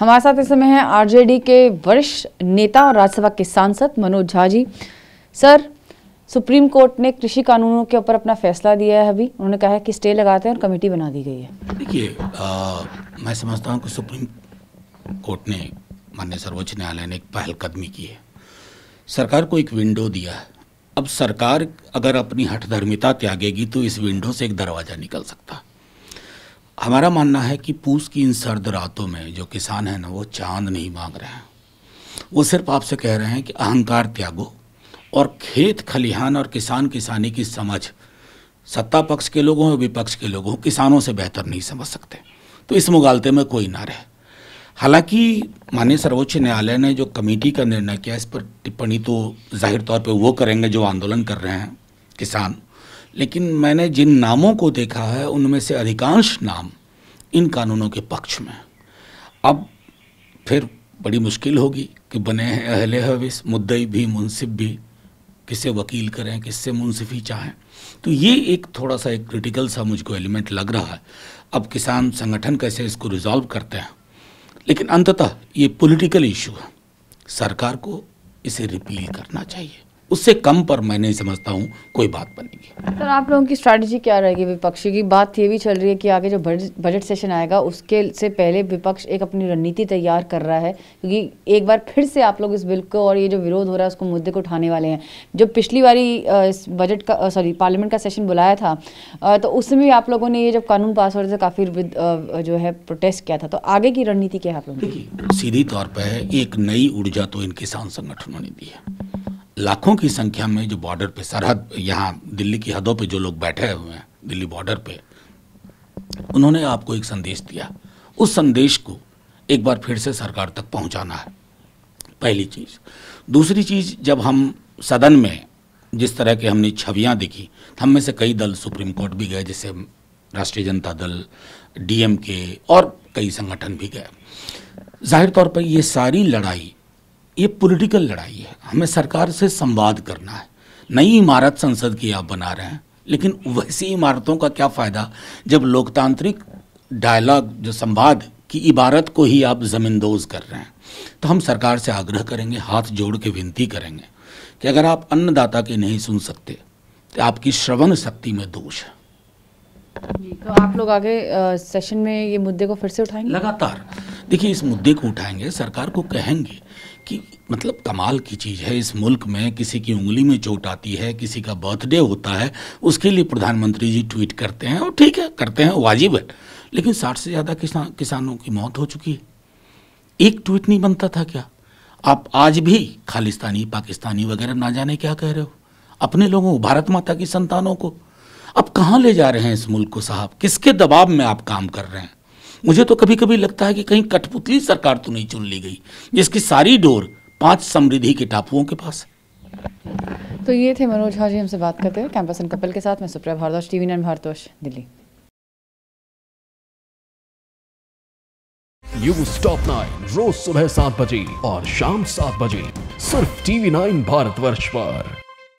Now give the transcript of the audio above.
हमारे साथ इस समय है आरजेडी के वरिष्ठ नेता और राज्यसभा के सांसद Manoj Jha ji. Sir, supreme court ने कृषि कानूनों के ऊपर अपना फैसला दिया है। अभी उन्होंने कहा है कि स्टे लगाते हैं और कमेटी बना दी गई है। देखिए, मैं समझता हूँ कि सुप्रीम कोर्ट ने, माननीय सर्वोच्च न्यायालय ने एक पहलकदमी की है, सरकार को एक विंडो दिया है। अब सरकार अगर अपनी हठधर्मिता त्यागेगी तो इस विंडो से एक दरवाज़ा निकल सकता है। हमारा मानना है कि पूस की इन सर्द रातों में जो किसान हैं ना, वो चांद नहीं मांग रहे हैं, वो सिर्फ आपसे कह रहे हैं कि अहंकार त्यागो और खेत खलिहान और किसान किसानी की समझ सत्ता पक्ष के लोगों और विपक्ष के लोगों किसानों से बेहतर नहीं समझ सकते, तो इस मुगालते में कोई ना रहे। हालांकि माननीय सर्वोच्च न्यायालय ने जो कमेटी का निर्णय किया, इस पर टिप्पणी तो जाहिर तौर पे वो करेंगे जो आंदोलन कर रहे हैं किसान, लेकिन मैंने जिन नामों को देखा है उनमें से अधिकांश नाम इन कानूनों के पक्ष में। अब फिर बड़ी मुश्किल होगी कि बने हैं अहले हविस, मुद्दई भी मुंसिफ भी, किससे वकील करें, किससे मुंसिफी चाहें। तो ये एक थोड़ा सा एक क्रिटिकल सा मुझको एलिमेंट लग रहा है। अब किसान संगठन कैसे इसको रिजॉल्व करते हैं, लेकिन अंततः ये पॉलिटिकल इशू है, सरकार को इसे रिपील करना चाहिए। उससे कम पर मैं नहीं समझता हूँ कोई बात बनेगी। सर, आप लोगों की स्ट्रैटेजी क्या रहेगी? विपक्षी की बात ये भी चल रही है कि आगे जो बजट सेशन आएगा उसके से पहले विपक्ष एक अपनी रणनीति तैयार कर रहा है, क्योंकि एक बार फिर से आप लोग इस बिल को और ये जो विरोध हो रहा है उसको मुद्दे को उठाने वाले हैं। जो पिछली बारी इस बजट का पार्लियामेंट का सेशन बुलाया था तो उसमें भी आप लोगों ने ये जब कानून पास हो रहे थे काफ़ी जो है प्रोटेस्ट किया था, तो आगे की रणनीति क्या है आप लोगों की? सीधी तौर पर एक नई ऊर्जा तो इन किसान संगठनों ने दी है। लाखों की संख्या में जो बॉर्डर पे, सरहद, यहाँ दिल्ली की हदों पे जो लोग बैठे हुए हैं दिल्ली बॉर्डर पे, उन्होंने आपको एक संदेश दिया। उस संदेश को एक बार फिर से सरकार तक पहुंचाना है, पहली चीज़। दूसरी चीज़, जब हम सदन में जिस तरह के हमने छवियां देखी, हम में से कई दल सुप्रीम कोर्ट भी गए, जैसे राष्ट्रीय जनता दल, डीएमके और कई संगठन भी गए। जाहिर तौर पर ये सारी लड़ाई ये पॉलिटिकल लड़ाई है। हमें सरकार से संवाद करना है। नई इमारत संसद की आप बना रहे हैं, लेकिन वैसी इमारतों का क्या फ़ायदा जब लोकतांत्रिक डायलॉग, जो संवाद की इबारत को ही आप ज़मींदोज़ कर रहे हैं। तो हम सरकार से आग्रह करेंगे, हाथ जोड़ के विनती करेंगे कि अगर आप अन्नदाता के नहीं सुन सकते तो आपकी श्रवण शक्ति में दोष है। तो आप लोग आगे सेशन में ये मुद्दे को फिर से उठाएंगे? लगातार देखिए, इस मुद्दे को उठाएंगे, सरकार को कहेंगे कि मतलब कमाल की चीज़ है, इस मुल्क में किसी की उंगली में चोट आती है, किसी का बर्थडे होता है, उसके लिए प्रधानमंत्री जी ट्वीट करते हैं, और ठीक है, करते हैं, वाजिब है, लेकिन 60 से ज़्यादा किसानों की मौत हो चुकी है। एक ट्वीट नहीं बनता था क्या? आप आज भी खालिस्तानी, पाकिस्तानी वगैरह ना जाने क्या कह रहे हो अपने लोगों, भारत माता की संतानों को। अब कहाँ ले जा रहे हैं इस मुल्क को साहब? किसके दबाव में आप काम कर रहे हैं? मुझे तो कभी कभी लगता है कि कहीं कठपुतली सरकार तो नहीं चुन ली गई, जिसकी सारी डोर 5 समृद्धि के टापुओं के पास। तो ये थे मनोज झा जी हमसे बात करते हुए। कैंपस एंड कपल के साथ मैं Supriya Bhardwaj, TV9 Bharatvarsh, Delhi. News top 9 रोज सुबह 7 बजे और शाम 7 बजे सिर्फ TV9 भारतवर्ष पर।